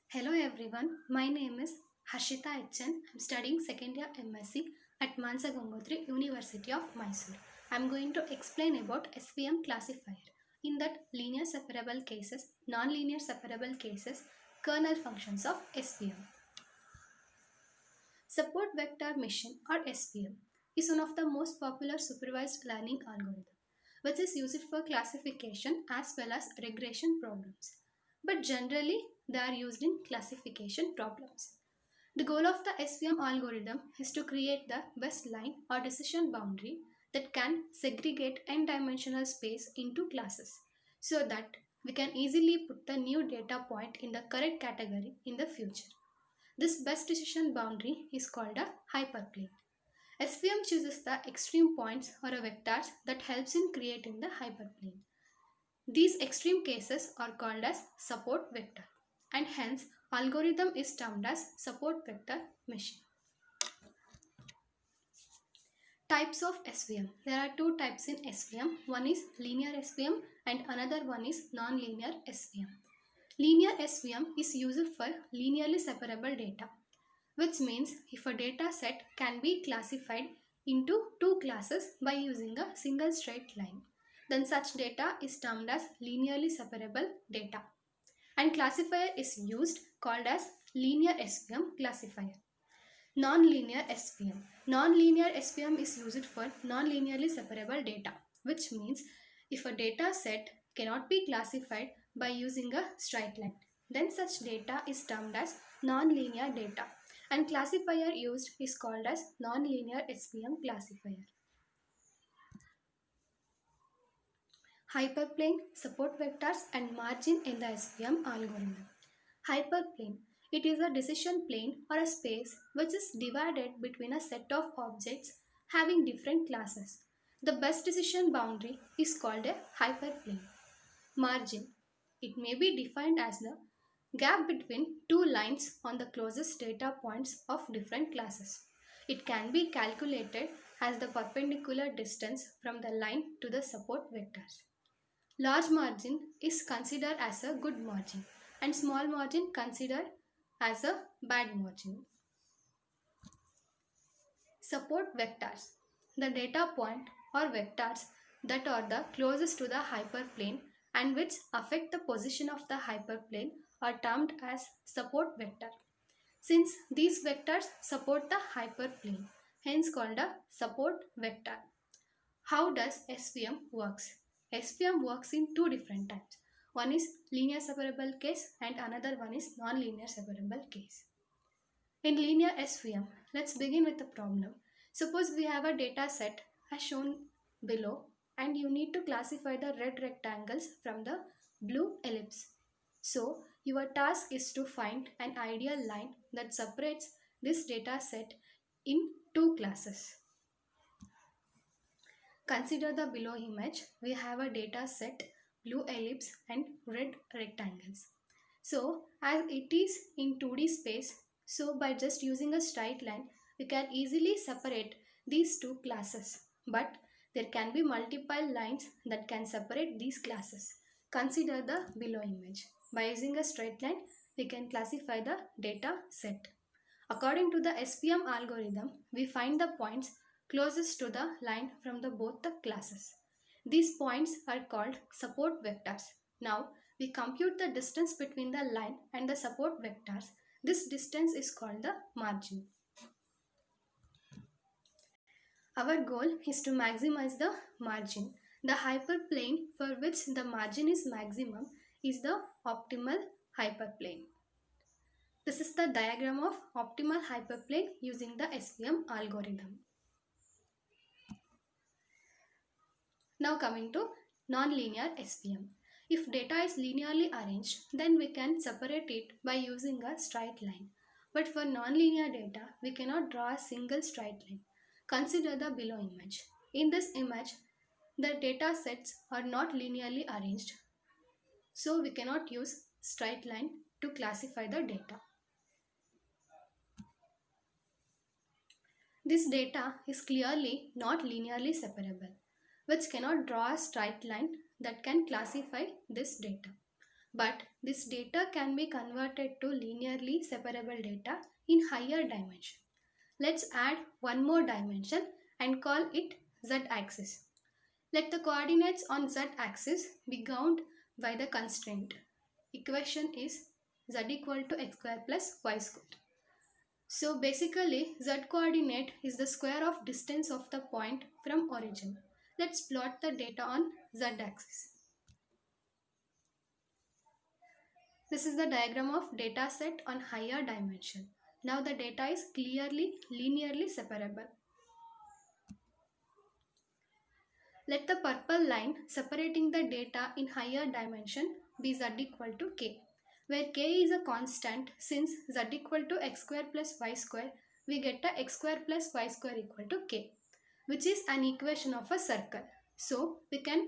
Hello everyone, my name is Harshita HN. I'm studying second year MSc at Mansa Gangotri University of Mysore. I'm going to explain about SVM classifier. In that linear separable cases, non-linear separable cases, kernel functions of SVM. Support vector mission or SVM is one of the most popular supervised learning algorithms, which is used for classification as well as regression problems. But generally, they are used in classification problems. The goal of the SVM algorithm is to create the best line or decision boundary that can segregate n-dimensional space into classes so that we can easily put the new data point in the correct category in the future. This best decision boundary is called a hyperplane. SVM chooses the extreme points or a vectors that helps in creating the hyperplane. These extreme cases are called as support vector, and hence algorithm is termed as support vector machine. Types of SVM. There are two types in SVM. One is linear SVM and another one is non-linear SVM. Linear SVM is used for linearly separable data, which means if a data set can be classified into two classes by using a single straight line, then such data is termed as linearly separable data. And classifier is used called as linear SVM classifier. Non-linear SVM. Non-linear SVM is used for non-linearly separable data, which means if a data set cannot be classified by using a straight line, then such data is termed as non-linear data, and classifier used is called as non-linear SVM classifier. Hyperplane, support vectors and margin in the SVM algorithm. Hyperplane. It is a decision plane or a space which is divided between a set of objects having different classes. The best decision boundary is called a hyperplane. Margin. It may be defined as the gap between two lines on the closest data points of different classes. It can be calculated as the perpendicular distance from the line to the support vectors. Large margin is considered as a good margin and small margin considered as a bad margin. Support vectors. The data point or vectors that are the closest to the hyperplane and which affect the position of the hyperplane are termed as support vector. Since these vectors support the hyperplane, hence called a support vector. How does SVM works? SVM works in two different types. One is linear separable case and another one is non-linear separable case. In linear SVM, let's begin with the problem. Suppose we have a data set as shown below and you need to classify the red rectangles from the blue ellipse. So, your task is to find an ideal line that separates this data set in two classes. Consider the below image. We have a data set, blue ellipse and red rectangles. So as it is in 2D space, so by just using a straight line, we can easily separate these two classes. But there can be multiple lines that can separate these classes. Consider the below image. By using a straight line, we can classify the data set. According to the SVM algorithm, we find the points closest to the line from both the classes. These points are called support vectors. Now, we compute the distance between the line and the support vectors. This distance is called the margin. Our goal is to maximize the margin. The hyperplane for which the margin is maximum is the optimal hyperplane. This is the diagram of optimal hyperplane using the SVM algorithm. Now coming to non-linear SVM. If data is linearly arranged, then we can separate it by using a straight line. But for non-linear data, we cannot draw a single straight line. Consider the below image. In this image, the data sets are not linearly arranged. So we cannot use straight line to classify the data. This data is clearly not linearly separable, which cannot draw a straight line that can classify this data. But this data can be converted to linearly separable data in higher dimension. Let's add one more dimension and call it z-axis. Let the coordinates on z-axis be bound by the constraint. Equation is z equal to x square plus y square. So basically z coordinate is the square of distance of the point from origin. Let's plot the data on z-axis. This is the diagram of data set on higher dimension. Now the data is clearly linearly separable. Let the purple line separating the data in higher dimension be z equal to k, where k is a constant. Since z equal to x square plus y square, we get a x square plus y square equal to k, which is an equation of a circle. So we can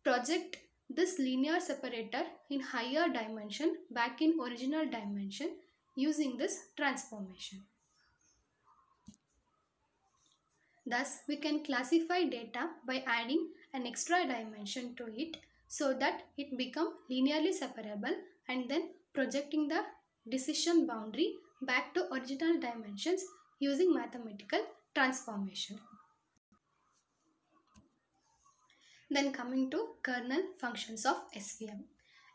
project this linear separator in higher dimension back in original dimension using this transformation. Thus, we can classify data by adding an extra dimension to it so that it becomes linearly separable and then projecting the decision boundary back to original dimensions using mathematical transformation. Then coming to kernel functions of SVM.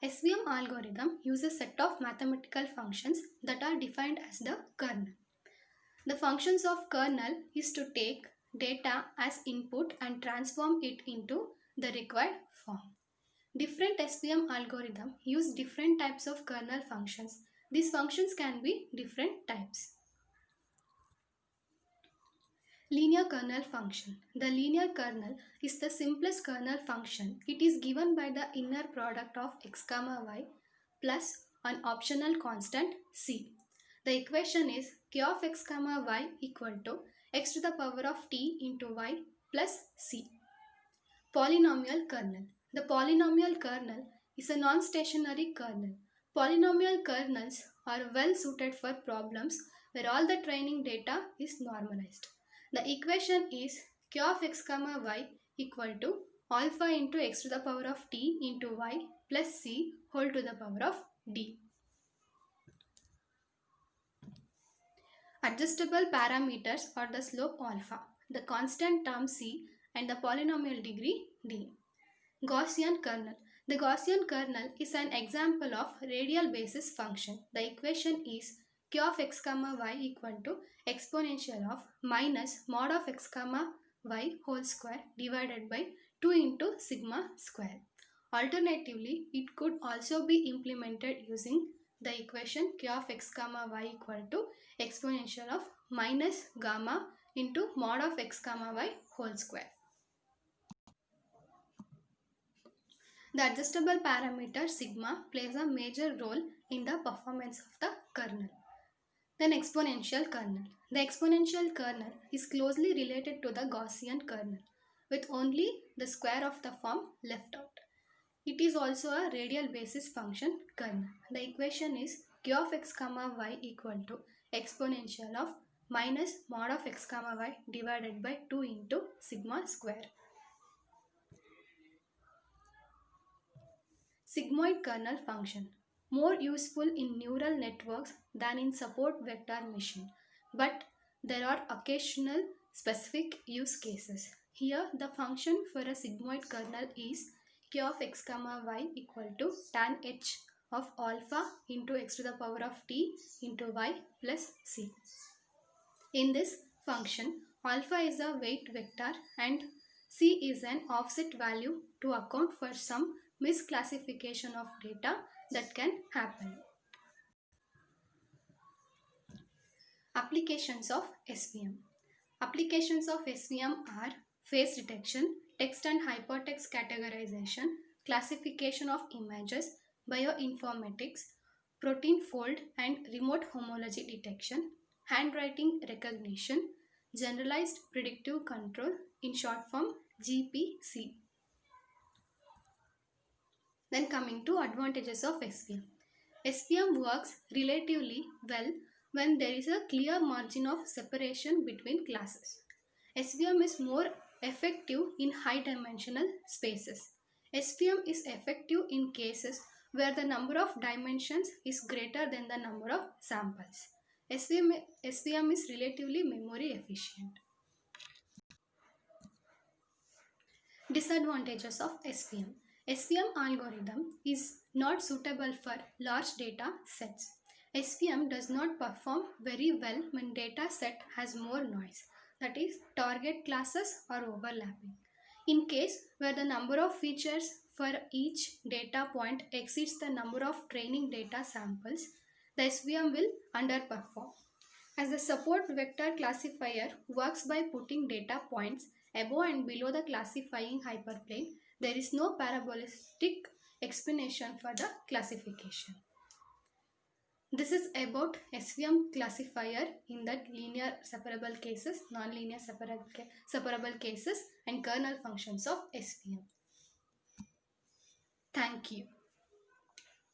SVM algorithm uses a set of mathematical functions that are defined as the kernel. The functions of kernel is to take data as input and transform it into the required form. Different SVM algorithms use different types of kernel functions. These functions can be different types. Linear kernel function. The linear kernel is the simplest kernel function. It is given by the inner product of x comma y plus an optional constant c. The equation is k of x comma y equal to x to the power of t into y plus c. Polynomial kernel. The polynomial kernel is a non-stationary kernel. Polynomial kernels are well suited for problems where all the training data is normalized. The equation is k of x comma y equal to alpha into x to the power of t into y plus c whole to the power of d. Adjustable parameters are the slope alpha, the constant term c, and the polynomial degree d. Gaussian kernel. The Gaussian kernel is an example of radial basis function. The equation is k of x comma y equal to exponential of minus mod of x comma y whole square divided by 2 into sigma square. Alternatively, it could also be implemented using the equation k of x comma y equal to exponential of minus gamma into mod of x comma y whole square. The adjustable parameter sigma plays a major role in the performance of the kernel. Then exponential kernel. The exponential kernel is closely related to the Gaussian kernel with only the square of the form left out. It is also a radial basis function kernel. The equation is k of x comma y equal to exponential of minus mod of x comma y divided by 2 into sigma square. Sigmoid kernel function. More useful in neural networks than in support vector machine, but there are occasional specific use cases. Here the function for a sigmoid kernel is k of x comma y equal to tan h of alpha into x to the power of t into y plus c. In this function, alpha is a weight vector and c is an offset value to account for some misclassification of data that can happen. Applications of SVM. Applications of SVM are face detection, text and hypertext categorization, classification of images, bioinformatics, protein fold and remote homology detection, handwriting recognition, generalized predictive control, in short form GPC. Then coming to advantages of SVM. SVM works relatively well when there is a clear margin of separation between classes. SVM is more effective in high dimensional spaces. SVM is effective in cases where the number of dimensions is greater than the number of samples. SVM is relatively memory efficient. Disadvantages of SVM. SVM algorithm is not suitable for large data sets. SVM does not perform very well when data set has more noise, that is, target classes are overlapping. In case where the number of features for each data point exceeds the number of training data samples, the SVM will underperform. As the support vector classifier works by putting data points above and below the classifying hyperplane, there is no parabolistic explanation for the classification. This is about SVM classifier in that linear separable cases, non-linear separable cases, and kernel functions of SVM. Thank you.